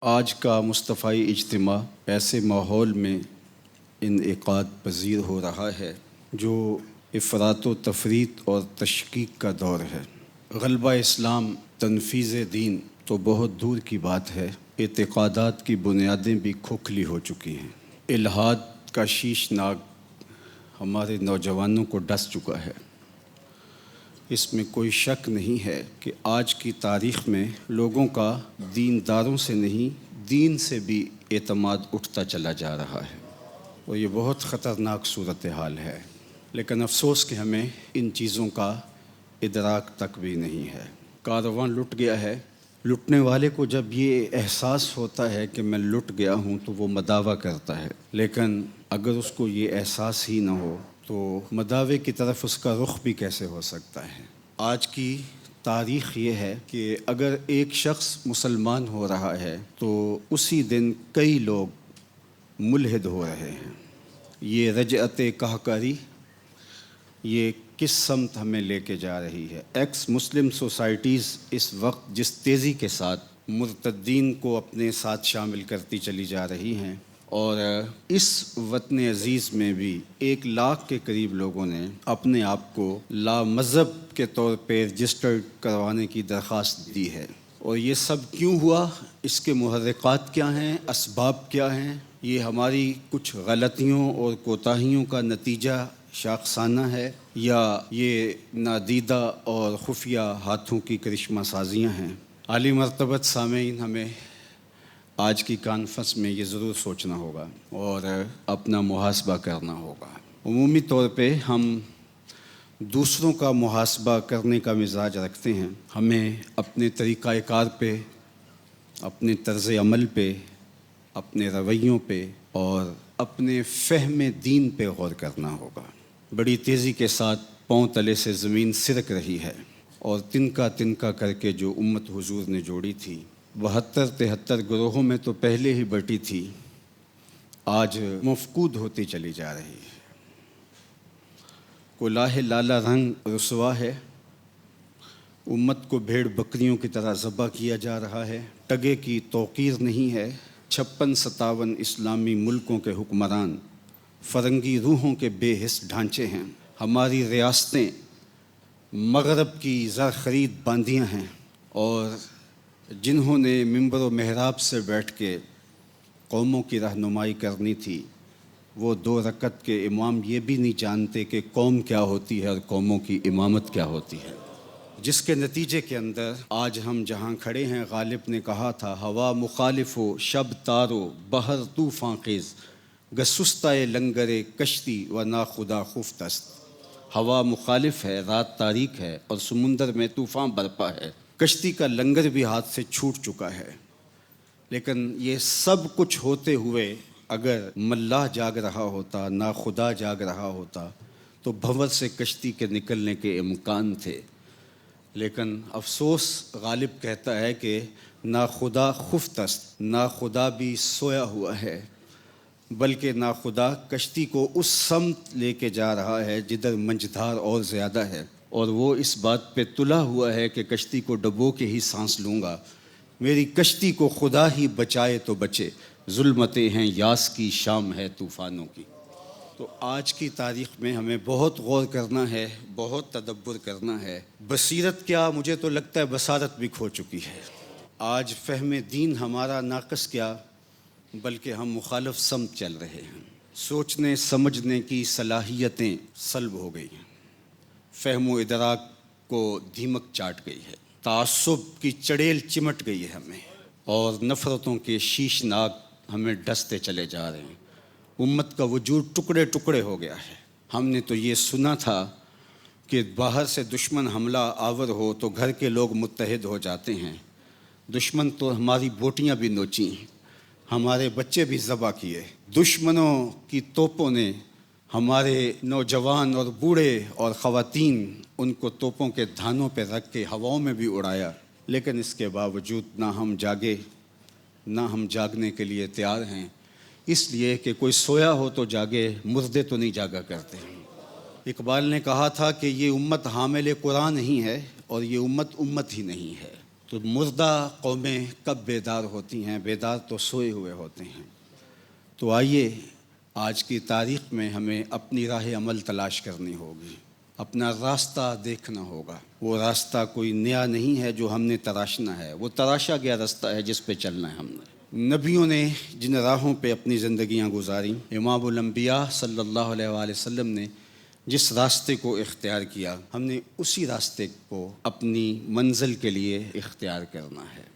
آج کا مصطفی اجتماع ایسے ماحول میں انعقاد پذیر ہو رہا ہے جو افراط و تفریط اور تشکیک کا دور ہے۔ غلبہ اسلام، تنفیذ دین تو بہت دور کی بات ہے، اعتقادات کی بنیادیں بھی کھوکھلی ہو چکی ہیں۔ الحاد کا شیش ناگ ہمارے نوجوانوں کو ڈس چکا ہے۔ اس میں کوئی شک نہیں ہے کہ آج کی تاریخ میں لوگوں کا دینداروں سے نہیں، دین سے بھی اعتماد اٹھتا چلا جا رہا ہے، اور یہ بہت خطرناک صورتحال ہے۔ لیکن افسوس کہ ہمیں ان چیزوں کا ادراک تک بھی نہیں ہے۔ کارواں لٹ گیا ہے۔ لٹنے والے کو جب یہ احساس ہوتا ہے کہ میں لٹ گیا ہوں تو وہ مداوع کرتا ہے، لیکن اگر اس کو یہ احساس ہی نہ ہو تو مداوع کی طرف اس کا رخ بھی کیسے ہو سکتا ہے؟ آج کی تاریخ یہ ہے کہ اگر ایک شخص مسلمان ہو رہا ہے تو اسی دن کئی لوگ ملحد ہو رہے ہیں۔ یہ رجعت قہقری یہ کس سمت ہمیں لے کے جا رہی ہے؟ ایکس مسلم سوسائٹیز اس وقت جس تیزی کے ساتھ مرتدین کو اپنے ساتھ شامل کرتی چلی جا رہی ہیں، اور اس وطن عزیز میں بھی 1 لاکھ کے قریب لوگوں نے اپنے آپ کو لامذہب کے طور پہ رجسٹرڈ کروانے کی درخواست دی ہے۔ اور یہ سب کیوں ہوا؟ اس کے محرکات کیا ہیں؟ اسباب کیا ہیں؟ یہ ہماری کچھ غلطیوں اور کوتاہیوں کا نتیجہ شاخسانہ ہے، یا یہ نادیدہ اور خفیہ ہاتھوں کی کرشمہ سازیاں ہیں؟ عالی مرتبت سامعین، ہمیں آج کی کانفرنس میں یہ ضرور سوچنا ہوگا اور اپنا محاسبہ کرنا ہوگا۔ عمومی طور پہ ہم دوسروں کا محاسبہ کرنے کا مزاج رکھتے ہیں۔ ہمیں اپنے طریقہ کار پہ، اپنے طرز عمل پہ، اپنے رویوں پہ اور اپنے فہم دین پہ غور کرنا ہوگا۔ بڑی تیزی کے ساتھ پاؤں تلے سے زمین سرک رہی ہے، اور تنکا تنکا کر کے جو امت حضور نے جوڑی تھی 72-73 گروہوں میں تو پہلے ہی بٹی تھی، آج مفقود ہوتی چلی جا رہی ہے۔ کلاہ لالا رنگ رسوا ہے، امت کو بھیڑ بکریوں کی طرح ذبح کیا جا رہا ہے۔ ٹگے کی توقیر نہیں ہے۔ 56-57 اسلامی ملکوں کے حکمران فرنگی روحوں کے بے حس ڈھانچے ہیں۔ ہماری ریاستیں مغرب کی زر خرید باندیاں ہیں، اور جنہوں نے منبر و محراب سے بیٹھ کے قوموں کی رہنمائی کرنی تھی، وہ 2 رکعت کے امام یہ بھی نہیں جانتے کہ قوم کیا ہوتی ہے اور قوموں کی امامت کیا ہوتی ہے، جس کے نتیجے کے اندر آج ہم جہاں کھڑے ہیں، غالب نے کہا تھا ہوا مخالف ہو، شب تارو، بحر طوفاں خیز، گسستۂ لنگر کشتی و ناخدا خفت است۔ ہوا مخالف ہے، رات تاریک ہے، اور سمندر میں طوفان برپا ہے۔ کشتی کا لنگر بھی ہاتھ سے چھوٹ چکا ہے۔ لیکن یہ سب کچھ ہوتے ہوئے اگر ملاح جاگ رہا ہوتا، ناخدا جاگ رہا ہوتا، تو بھنور سے کشتی کے نکلنے کے امکان تھے۔ لیکن افسوس، غالب کہتا ہے کہ ناخدا خفت است، ناخدا بھی سویا ہوا ہے، بلکہ ناخدا کشتی کو اس سمت لے کے جا رہا ہے جدھر منجدھار اور زیادہ ہے، اور وہ اس بات پہ تلا ہوا ہے کہ کشتی کو ڈبو کے ہی سانس لوں گا، میری کشتی کو خدا ہی بچائے تو بچے، ظلمتیں ہیں یاس کی، شام ہے طوفانوں کی۔ تو آج کی تاریخ میں ہمیں بہت غور کرنا ہے، بہت تدبر کرنا ہے۔ بصیرت کیا، مجھے تو لگتا ہے بصارت بھی کھو چکی ہے۔ آج فہم دین ہمارا ناقص کیا، بلکہ ہم مخالف سمت چل رہے ہیں۔ سوچنے سمجھنے کی صلاحیتیں سلب ہو گئی ہیں، فہم و ادراک کو دیمک چاٹ گئی ہے، تعصب کی چڑیل چمٹ گئی ہے ہمیں، اور نفرتوں کے شیش ناگ ہمیں ڈستے چلے جا رہے ہیں۔ امت کا وجود ٹکڑے ٹکڑے ہو گیا ہے۔ ہم نے تو یہ سنا تھا کہ باہر سے دشمن حملہ آور ہو تو گھر کے لوگ متحد ہو جاتے ہیں۔ دشمن تو ہماری بوٹیاں بھی نوچیں، ہمارے بچے بھی ذبح کیے۔ دشمنوں کی توپوں نے ہمارے نوجوان اور بوڑھے اور خواتین، ان کو توپوں کے دھانوں پہ رکھ کے ہواؤں میں بھی اڑایا، لیکن اس کے باوجود نہ ہم جاگے، نہ ہم جاگنے کے لیے تیار ہیں، اس لیے کہ کوئی سویا ہو تو جاگے، مردے تو نہیں جاگا کرتے۔ اقبال نے کہا تھا کہ یہ امت حامل قرآن نہیں ہے، اور یہ امت امت ہی نہیں ہے۔ تو مردہ قومیں کب بیدار ہوتی ہیں؟ بیدار تو سوئے ہوئے ہوتے ہیں۔ تو آئیے آج کی تاریخ میں ہمیں اپنی راہ عمل تلاش کرنی ہوگی، اپنا راستہ دیکھنا ہوگا۔ وہ راستہ کوئی نیا نہیں ہے جو ہم نے تراشنا ہے، وہ تراشا گیا راستہ ہے جس پہ چلنا ہے ہم نے۔ نبیوں نے جن راہوں پہ اپنی زندگیاں گزاریں، امام الانبیاء صلی اللہ علیہ وآلہ وسلم نے جس راستے کو اختیار کیا، ہم نے اسی راستے کو اپنی منزل کے لیے اختیار کرنا ہے۔